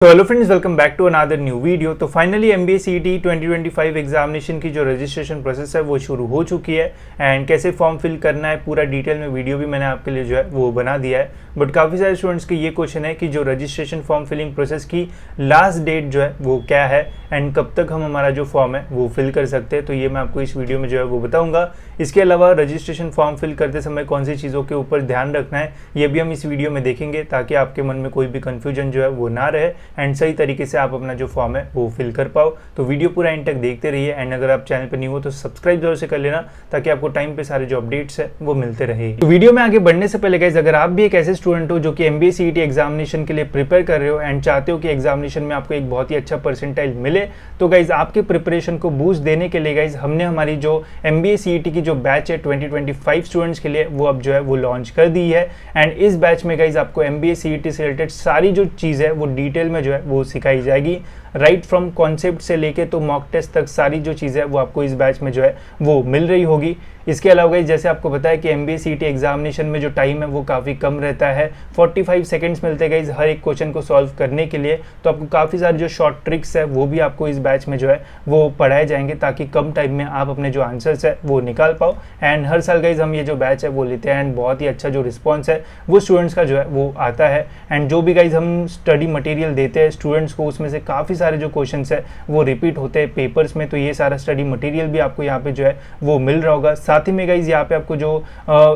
तो hello friends, welcome back to another new video. तो finally MBA CET 2025 examination की जो रजिस्ट्रेशन प्रोसेस है वो शुरू हो चुकी है एंड कैसे फॉर्म फिल करना है पूरा डिटेल में वीडियो भी मैंने आपके लिए जो है वो बना दिया है। बट काफ़ी सारे स्टूडेंट्स के ये क्वेश्चन है कि जो रजिस्ट्रेशन फॉर्म फिलिंग प्रोसेस की लास्ट डेट जो है वो क्या है एंड कब तक हम हमारा जो फॉर्म है वो फिल कर सकते हैं। तो ये मैं आपको इस वीडियो में जो है वो बताऊँगा। इसके अलावा रजिस्ट्रेशन फॉर्म फिल करते समय कौन सी चीज़ों के ऊपर ध्यान रखना है ये भी हम इस वीडियो में देखेंगे, ताकि आपके मन में कोई भी कन्फ्यूजन जो है वो ना रहे एंड सही तरीके से आप अपना जो फॉर्म है वो फिल कर पाओ। तो वीडियो पूरा एंड तक देखते रहिए एंड अगर आप चैनल पर नहीं हो तो सब्सक्राइब जरूर से कर लेना, ताकि आपको टाइम पे सारे जो अपडेट्स है वो मिलते रहे। तो वीडियो में आगे बढ़ने से पहले गाइस, अगर आप भी एक ऐसे स्टूडेंट हो जो कि MBA CET एग्जामिनेशन के लिए प्रिपेयर कर रहे हो एंड चाहते हो कि एग्जामिनेशन में आपको एक बहुत ही अच्छा परसेंटाइल मिले, तो गाइज आपके प्रिपरेशन को बूस्ट देने के लिए गाइज हमने हमारी जो MBA CET की जो बैच है 2025 स्टूडेंट्स के लिए वो अब जो है वो लॉन्च कर दी है। एंड इस बैच में गाइज आपको MBA CET से रिलेटेड सारी जो चीज़ है वो डिटेल में जो है वो सिखाई जाएगी। राइट फ्रॉम कॉन्सेप्ट से लेके तो मॉक टेस्ट तक सारी जो चीज़ें वो आपको इस बैच में जो है वो मिल रही होगी। इसके अलावा गाइस, जैसे आपको पता है कि MBA CET एग्जामिनेशन में जो टाइम है वो काफ़ी कम रहता है, 45 सेकंड्स मिलते हैं गाइस हर एक क्वेश्चन को सॉल्व करने के लिए। तो आपको काफ़ी सारे जो शॉर्ट ट्रिक्स है वो भी आपको इस बैच में जो है वो पढ़ाए जाएंगे, ताकि कम टाइम में आप अपने जो आंसर्स है वो निकाल पाओ। एंड हर साल गाइस हम ये जो बैच है वो लेते हैं एंड बहुत ही अच्छा जो रिस्पॉन्स है वो स्टूडेंट्स का जो है वो आता है। एंड जो भी गाइज हम स्टडी मटेरियल देते हैं स्टूडेंट्स को, उसमें से काफ़ी सारे जो क्वेश्चन है वो रिपीट होते हैं पेपर्स में। तो ये सारा स्टडी मटेरियल भी आपको यहाँ पे जो है वो मिल रहा होगा। साथ ही में गाइज यहाँ पे आपको जो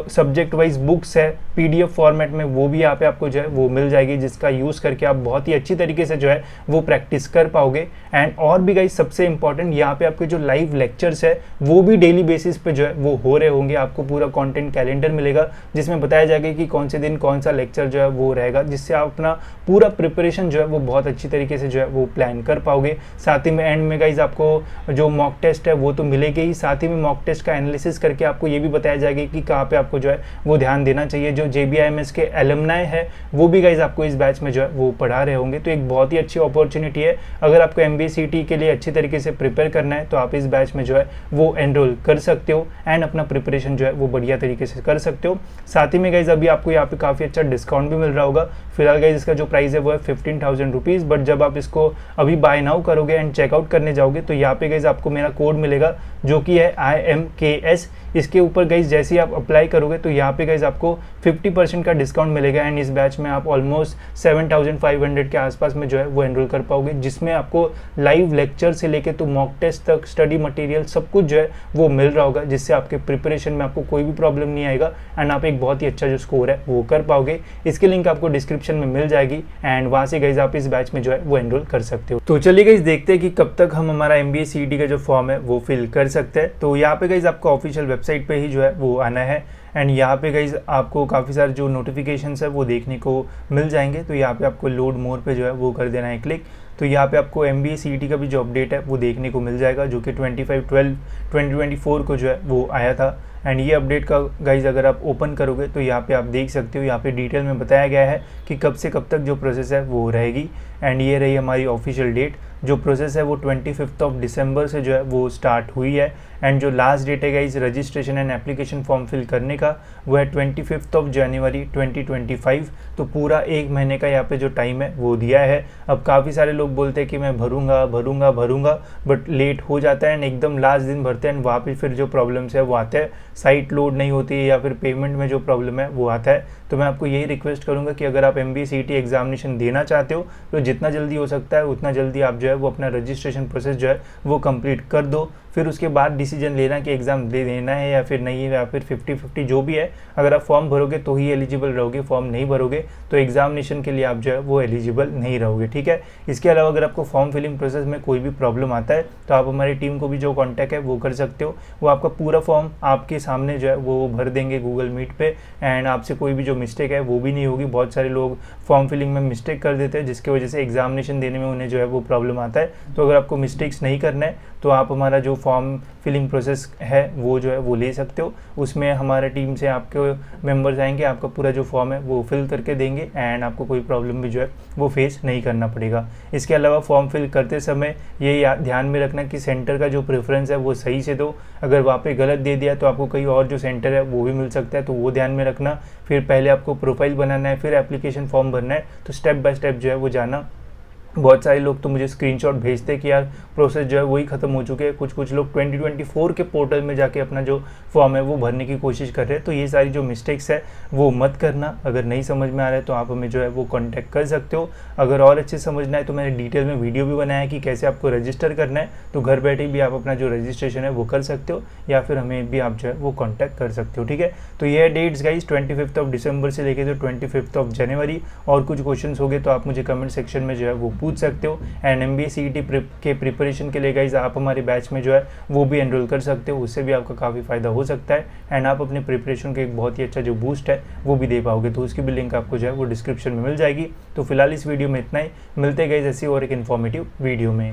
सब्जेक्ट वाइज बुक्स है PDF फॉर्मेट में वो भी यहाँ पे आपको जो है वो मिल जाएगी, जिसका यूज़ करके आप बहुत ही अच्छी तरीके से जो है वो प्रैक्टिस कर पाओगे। एंड और भी गाइज सबसे इंपॉर्टेंट, यहाँ पे आपके जो लाइव लेक्चर्स है वो भी डेली बेसिस पे जो है वो हो रहे होंगे। आपको पूरा कंटेंट कैलेंडर मिलेगा जिसमें बताया जाएगा कि कौन से दिन कौन सा लेक्चर जो है वो रहेगा, जिससे आप अपना पूरा प्रिपरेशन जो है वो बहुत अच्छी तरीके से जो है वो प्लान कर पाओगे। साथ ही में एंड में गाइज आपको जो मॉक टेस्ट है वो तो मिलेगी ही, साथ ही में मॉक टेस्ट का एनालिसिस करके आपको ये भी बताया जाएगा कि कहाँ पे आपको जो है वो ध्यान देना चाहिए। जो JBIMS के एलुमनाई है वो भी गाइज आपको इस बैच में जो है वो पढ़ा रहे होंगे। तो एक बहुत ही अच्छी अपॉर्चुनिटी है। अगर आपको MBA CET के लिए अच्छी तरीके से प्रिपेयर करना है तो आप इस बैच में जो है वो एनरोल कर सकते हो एंड अपना प्रिपरेशन जो है वो बढ़िया तरीके से कर सकते हो। साथ ही में गाइज अभी आपको यहाँ पे काफ़ी अच्छा डिस्काउंट भी मिल रहा होगा। फिलहाल गाइज इसका जो प्राइस है वो है 15,000 रुपीज़, बट जब आप इसको अभी बाय नाउ करोगे एंड चेकआउट करने जाओगे तो यहाँ पे गाइज आपको मेरा कोड मिलेगा जो कि है IMKS। इसके ऊपर गाइज जैसे ही आप अप्लाई करोगे तो यहाँ पे गाइज आपको 50% का डिस्काउंट मिलेगा एंड इस बैच में आप ऑलमोस्ट 7,500 के आसपास में जो है वो एनरोल कर पाओगे, जिसमें आपको लाइव लेक्चर से लेके तो मॉक टेस्ट तक स्टडी मटेरियल सब कुछ जो है वो मिल रहा होगा, जिससे आपके प्रिपरेशन में आपको कोई भी प्रॉब्लम नहीं आएगा एंड आप एक बहुत ही अच्छा जो स्कोर है वो कर पाओगे। इसकी लिंक आपको डिस्क्रिप्शन में मिल जाएगी एंड वहाँ से गाइज आप इस बैच में जो है वो एनरोल कर सकते हो। तो चलिए गाइज देखते हैं कि कब तक हम हमारा MBA CET का जो फॉर्म है वो फिल कर सकते हैं। तो यहाँ पे गाइज आपको ऑफिशियल वेबसाइट पे ही जो है वो आना है एंड यहाँ पे गाइज आपको काफ़ी सारे जो नोटिफिकेशंस है वो देखने को मिल जाएंगे। तो यहाँ पे आपको लोड मोर पे जो है वो कर देना है क्लिक। तो यहाँ पे आपको MBA CET का भी जो अपडेट है वो देखने को मिल जाएगा, जो कि 25/12/2024 को जो है वो आया था। एंड ये अपडेट का गाइज अगर आप ओपन करोगे तो यहाँ पे आप देख सकते हो, यहाँ पे डिटेल में बताया गया है कि कब से कब तक जो प्रोसेस है वो रहेगी। एंड ये रही हमारी ऑफिशियल डेट। जो प्रोसेस है वो 25 दिसंबर से जो है वो स्टार्ट हुई है एंड जो लास्ट डेट है guys registration and application form fill करने का वो है 25 जनवरी 2025। तो पूरा एक महीने का यहाँ पे जो टाइम है वो दिया है। अब काफ़ी सारे लोग बोलते हैं कि मैं भरूंगा बट लेट हो जाता है एंड एकदम लास्ट दिन भरते हैं एंड वहाँ पे फिर जो प्रॉब्लम्स है वो आते हैं, साइट लोड नहीं होती है या फिर पेमेंट में जो प्रॉब्लम है वो आता है। तो मैं आपको यही रिक्वेस्ट करूँगा कि अगर आप MBA CET एग्जामिनेशन देना चाहते हो तो जितना जल्दी हो सकता है उतना जल्दी आप जो है वो अपना रजिस्ट्रेशन प्रोसेस जो है वो कंप्लीट कर दो। फिर उसके बाद डिसीजन लेना कि एग्ज़ाम दे देना है या फिर नहीं है, या फिर 50-50 जो भी है। अगर आप फॉर्म भरोगे तो ही एलिजिबल रहोगे, फॉर्म नहीं भरोगे तो एग्जामिनेशन के लिए आप जो है वो एलिजिबल नहीं रहोगे, ठीक है। इसके अलावा अगर आपको फॉर्म फिलिंग प्रोसेस में कोई भी प्रॉब्लम आता है तो आप हमारी टीम को भी जो कॉन्टैक्ट है वो कर सकते हो। वो आपका पूरा फॉर्म आपके सामने जो है वो भर देंगे गूगल मीट पे एंड आपसे कोई भी जो मिस्टेक है वो भी नहीं होगी। बहुत सारे लोग फॉर्म फिलिंग में मिस्टेक कर देते हैं जिसकी वजह से एग्जामिनेशन देने में उन्हें जो है वो प्रॉब्लम आता है। तो अगर आपको मिस्टेक्स नहीं करना है तो आप हमारा जो फॉर्म फिलिंग प्रोसेस है वो जो है वो ले सकते हो। उसमें हमारे टीम से आपके मेंबर्स आएंगे, आपका पूरा जो फॉर्म है वो फिल करके देंगे एंड आपको कोई प्रॉब्लम भी जो है वो फेस नहीं करना पड़ेगा। इसके अलावा फॉर्म फिल करते समय ये ध्यान में रखना कि सेंटर का जो प्रेफरेंस है वो सही से दो। अगर वहाँ पे गलत दे दिया तो आपको कहीं और जो सेंटर है वो भी मिल सकता है, तो वो ध्यान में रखना। फिर पहले आपको प्रोफाइल बनाना है, फिर एप्लीकेशन फॉर्म भरना है, तो स्टेप बाय स्टेप जो है वो जाना बहुत सारे लोग तो मुझे स्क्रीनशॉट भेजते कि यार प्रोसेस जो है वही ख़त्म हो चुके हैं, कुछ लोग 2024 के पोर्टल में जाके अपना जो फॉर्म है वो भरने की कोशिश कर रहे हैं। तो ये सारी जो मिस्टेक्स है वो मत करना। अगर नहीं समझ में आ रहा है तो आप हमें जो है वो कांटेक्ट कर सकते हो। अगर और अच्छे समझना है तो मैंने डिटेल में वीडियो भी बनाया है कि कैसे आपको रजिस्टर करना है, तो घर बैठे भी आप अपना जो रजिस्ट्रेशन है वो कर सकते हो, या फिर हमें भी आप जो है वो कॉन्टैक्ट कर सकते हो। ठीक है, तो ये है डेट्स गाइज 25 दिसंबर से लेके तो 25 जनवरी। और कुछ क्वेश्चन हो गए तो आप मुझे कमेंट सेक्शन में जो है वो पूछ सकते हो। एंड MBA CET के प्रिपरेशन के लिए गाइज आप हमारे बैच में जो है वो भी एनरोल कर सकते हो, उससे भी आपका काफ़ी फ़ायदा हो सकता है। एंड आप अपने प्रिपरेशन के एक बहुत ही अच्छा जो बूस्ट है वो भी दे पाओगे, तो उसकी भी लिंक आपको जो है वो डिस्क्रिप्शन में मिल जाएगी। तो फिलहाल इस वीडियो में इतना ही, मिलते गए ऐसी और एक इन्फॉर्मेटिव वीडियो में।